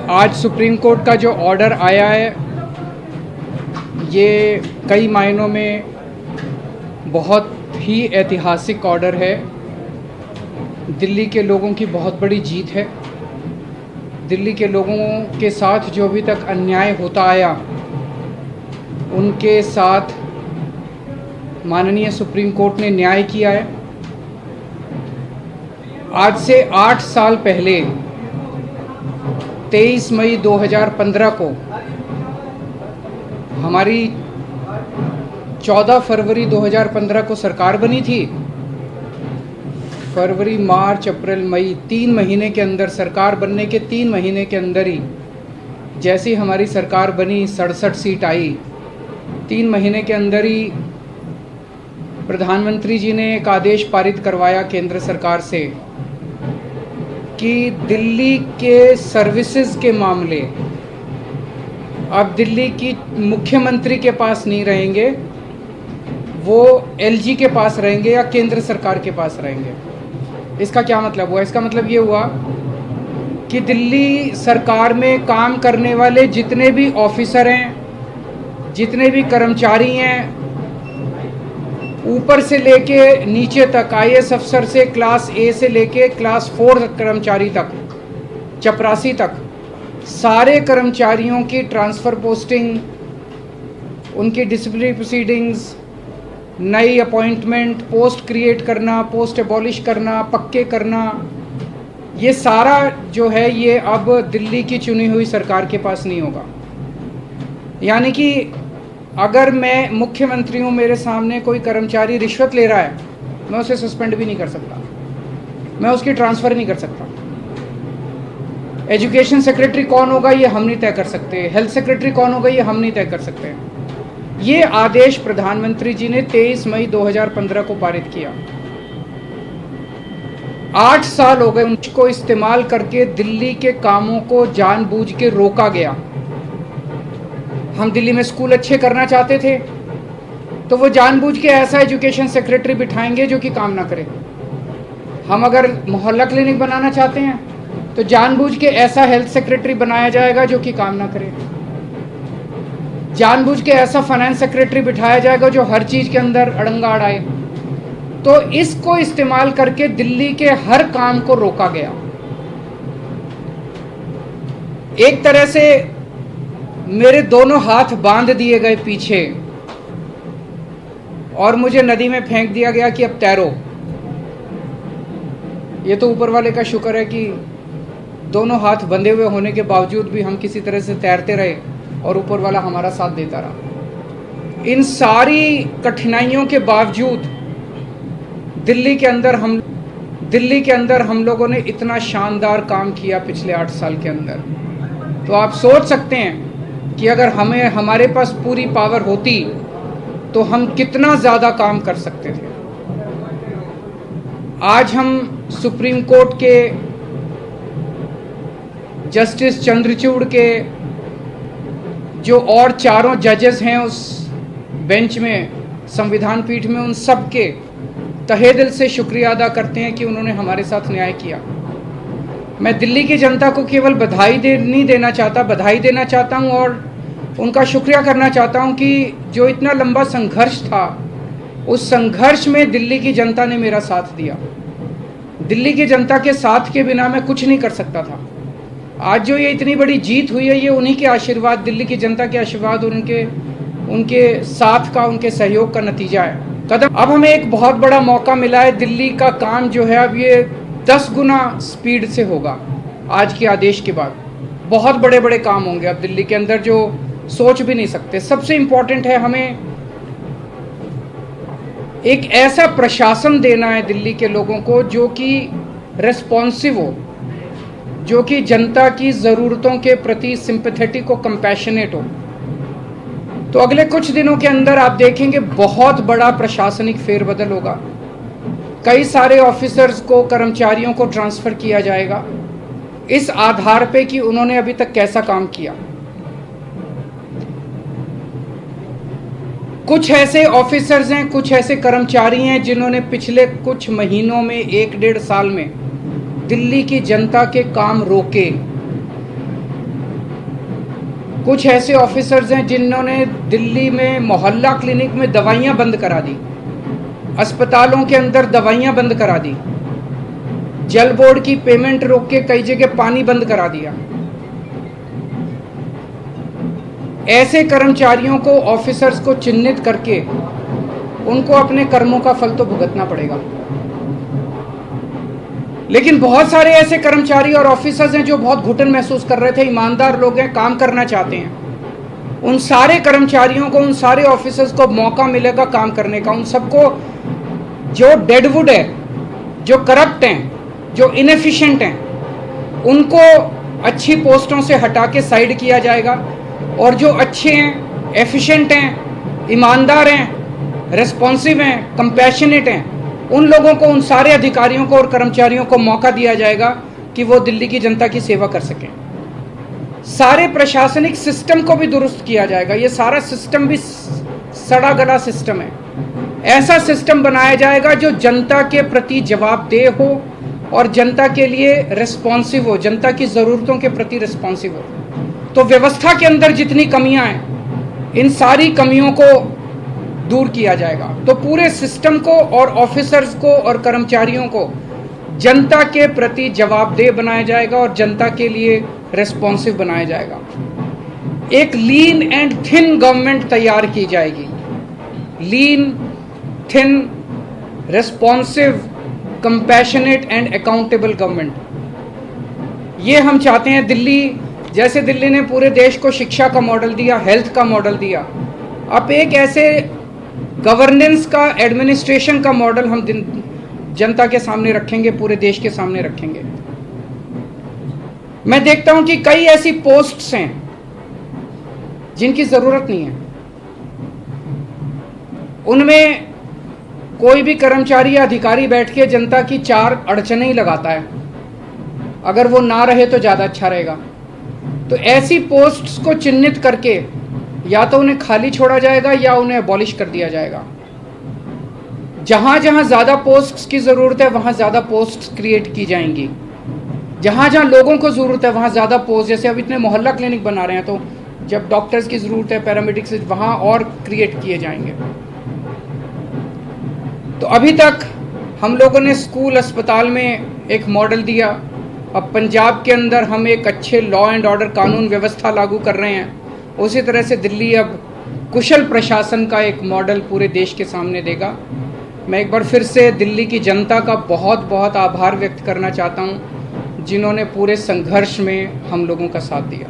आज supreme court का जो ऑर्डर आया है ये कई मायनों में बहुत ही ऐतिहासिक ऑर्डर है। दिल्ली के लोगों की बहुत बड़ी जीत है। दिल्ली के लोगों के साथ जो अभी तक अन्याय होता आया उनके साथ माननीय सुप्रीम कोर्ट ने न्याय किया है। आज से 8 साल पहले 23 मई 2015 को हमारी 14 फरवरी 2015 को सरकार बनी थी। फरवरी, मार्च, अप्रैल, मई 3 महीने के अंदर, सरकार बनने के 3 महीने के अंदर ही जैसी हमारी सरकार बनी 67 सीट आई। 3 महीने के अंदर ही प्रधानमंत्री जी ने एक आदेश पारित करवाया केंद्र सरकार से कि दिल्ली के सर्विसेज के मामले अब दिल्ली की मुख्यमंत्री के पास नहीं रहेंगे, वो एलजी के पास रहेंगे या केंद्र सरकार के पास रहेंगे। इसका क्या मतलब हुआ? इसका मतलब ये हुआ कि दिल्ली सरकार में काम करने वाले जितने भी ऑफिसर हैं, जितने भी कर्मचारी हैं, ऊपर से लेके नीचे तक, आईएएस अफसर से क्लास ए से लेके क्लास 4 कर्मचारी तक, चपरासी तक, सारे कर्मचारियों की ट्रांसफ़र पोस्टिंग, उनकी डिसिप्लिनरी प्रोसीडिंग्स, नई अपॉइंटमेंट, पोस्ट क्रिएट करना, पोस्ट एबॉलिश करना, पक्के करना, ये सारा जो है ये अब दिल्ली की चुनी हुई सरकार के पास नहीं होगा। यानी कि अगर मैं मुख्यमंत्री हूँ, मेरे सामने कोई कर्मचारी रिश्वत ले रहा है, मैं उसे सस्पेंड भी नहीं कर सकता, मैं उसकी ट्रांसफ़र नहीं कर सकता। एजुकेशन सेक्रेटरी कौन होगा ये हम नहीं तय कर सकते, हेल्थ सेक्रेटरी कौन होगा ये हम नहीं तय कर सकते। ये आदेश प्रधानमंत्री जी ने 23 मई 2015 को पारित किया। 8 साल हो गए उनको इस्तेमाल करके दिल्ली के कामों को जानबूझ के रोका गया। हम दिल्ली में स्कूल अच्छे करना चाहते थे तो वो जानबूझ के ऐसा एजुकेशन सेक्रेटरी बिठाएंगे जो कि काम ना करे। हम अगर मोहल्ला क्लिनिक बनाना चाहते हैं तो जानबूझ के ऐसा हेल्थ सेक्रेटरी बनाया जाएगा जो कि काम ना करे। जानबूझ के ऐसा फाइनेंस सेक्रेटरी बिठाया जाएगा जो हर चीज़ के अंदर अड़ंगा अड़ाए। तो इसको इस्तेमाल करके दिल्ली के हर काम को रोका गया। एक तरह से मेरे दोनों हाथ बांध दिए गए पीछे और मुझे नदी में फेंक दिया गया कि अब तैरो। ये तो ऊपर वाले का शुक्र है कि दोनों हाथ बंधे हुए होने के बावजूद भी हम किसी तरह से तैरते रहे और ऊपर वाला हमारा साथ देता रहा। इन सारी कठिनाइयों के बावजूद दिल्ली के अंदर हम लोगों ने इतना शानदार काम किया पिछले 8 साल के अंदर। तो आप सोच सकते हैं कि अगर हमारे पास पूरी पावर होती तो हम कितना ज़्यादा काम कर सकते थे। आज हम सुप्रीम कोर्ट के जस्टिस चंद्रचूड़ के जो और 4 जजेस हैं उस बेंच में, संविधान पीठ में, उन सब के तहे दिल से शुक्रिया अदा करते हैं कि उन्होंने हमारे साथ न्याय किया। मैं दिल्ली की जनता को केवल बधाई नहीं देना चाहता, बधाई देना चाहता हूं और उनका शुक्रिया करना चाहता हूं कि जो इतना लंबा संघर्ष था, उस संघर्ष में दिल्ली की जनता ने मेरा साथ दिया। दिल्ली की जनता के साथ के बिना मैं कुछ नहीं कर सकता था। आज जो ये इतनी बड़ी जीत हुई है ये उन्हीं के आशीर्वाद, दिल्ली की जनता के आशीर्वाद और उनके साथ का, उनके सहयोग का नतीजा है। अब हमें एक बहुत बड़ा मौका मिला है। दिल्ली का काम जो है अब ये 10 गुना स्पीड से होगा। आज के आदेश के बाद बहुत बड़े बड़े काम होंगे अब दिल्ली के अंदर जो सोच भी नहीं सकते। सबसे इम्पोर्टेंट है हमें एक ऐसा प्रशासन देना है दिल्ली के लोगों को जो कि रेस्पॉन्सिव हो, जो कि जनता की ज़रूरतों के प्रति सिंपैथेटिक हो, कंपैशनेट हो। तो अगले कुछ दिनों के अंदर आप देखेंगे बहुत बड़ा प्रशासनिक फेरबदल होगा। कई सारे ऑफिसर्स को, कर्मचारियों को ट्रांसफ़र किया जाएगा इस आधार पे कि उन्होंने अभी तक कैसा काम किया। कुछ ऐसे ऑफिसर्स हैं, कुछ ऐसे कर्मचारी हैं जिन्होंने पिछले कुछ महीनों में, 1 डेढ़ साल में दिल्ली की जनता के काम रोके। कुछ ऐसे ऑफिसर्स हैं जिन्होंने दिल्ली में मोहल्ला क्लिनिक में दवाइयाँ बंद करा दी, अस्पतालों के अंदर दवाइयाँ बंद करा दी, जल बोर्ड की पेमेंट रोक के कई जगह पानी बंद करा दिया। ऐसे कर्मचारियों को, ऑफिसर्स को चिन्हित करके उनको अपने कर्मों का फल तो भुगतना पड़ेगा। लेकिन बहुत सारे ऐसे कर्मचारी और ऑफिसर्स हैं जो बहुत घुटन महसूस कर रहे थे, ईमानदार लोग हैं, काम करना चाहते हैं। उन सारे कर्मचारियों को, उन सारे ऑफिसर्स को मौका मिलेगा काम करने का। उन सबको जो डेडवुड है, जो करप्ट हैं, जो इनएफिशिएंट हैं, उनको अच्छी पोस्टों से हटा के साइड किया जाएगा, और जो अच्छे हैं, एफिशिएंट हैं, ईमानदार हैं, रेस्पॉन्सिव हैं, कंपैशनेट हैं, उन लोगों को, उन सारे अधिकारियों को और कर्मचारियों को मौका दिया जाएगा कि वो दिल्ली की जनता की सेवा कर सकें। सारे प्रशासनिक सिस्टम को भी दुरुस्त किया जाएगा। ये सारा सिस्टम भी सड़ा गला सिस्टम है। ऐसा सिस्टम बनाया जाएगा जो जनता के प्रति जवाबदेह हो और जनता के लिए रिस्पॉन्सिव हो, जनता की ज़रूरतों के प्रति रिस्पॉन्सिव हो। तो व्यवस्था के अंदर जितनी कमियां हैं, इन सारी कमियों को दूर किया जाएगा। तो पूरे सिस्टम को और ऑफिसर्स को और कर्मचारियों को जनता के प्रति जवाबदेह बनाया जाएगा और जनता के लिए रिस्पॉन्सिव बनाया जाएगा। एक लीन एंड थिन गवर्नमेंट तैयार की जाएगी। Lean, thin, responsive, compassionate and accountable government. ये हम चाहते हैं। दिल्ली, जैसे दिल्ली ने पूरे देश को शिक्षा का मॉडल दिया, हेल्थ का मॉडल दिया, अब एक ऐसे गवर्नेंस का, एडमिनिस्ट्रेशन का मॉडल हम जनता के सामने रखेंगे, पूरे देश के सामने रखेंगे। मैं देखता हूं कि कई ऐसी पोस्ट्स हैं जिनकी जरूरत नहीं है। उनमें कोई भी कर्मचारी या अधिकारी बैठ के जनता की चार अड़चनें ही लगाता है। अगर वो ना रहे तो ज़्यादा अच्छा रहेगा। तो ऐसी पोस्ट्स को चिन्हित करके या तो उन्हें खाली छोड़ा जाएगा या उन्हें अबॉलिश कर दिया जाएगा। जहाँ जहाँ ज़्यादा पोस्ट्स की ज़रूरत है वहाँ ज़्यादा पोस्ट्स क्रिएट की जाएंगी। जहाँ जहाँ लोगों को ज़रूरत है वहाँ ज़्यादा पोस्ट, जैसे अब इतने मोहल्ला क्लिनिक बना रहे हैं, तो जब डॉक्टर्स की ज़रूरत है, पैरामेडिक्स, वहाँ और क्रिएट किए जाएंगे। तो अभी तक हम लोगों ने स्कूल, अस्पताल में एक मॉडल दिया। अब पंजाब के अंदर हम एक अच्छे लॉ एंड ऑर्डर, कानून व्यवस्था लागू कर रहे हैं। उसी तरह से दिल्ली अब कुशल प्रशासन का एक मॉडल पूरे देश के सामने देगा। मैं एक बार फिर से दिल्ली की जनता का बहुत बहुत आभार व्यक्त करना चाहता हूं, जिन्होंने पूरे संघर्ष में हम लोगों का साथ दिया।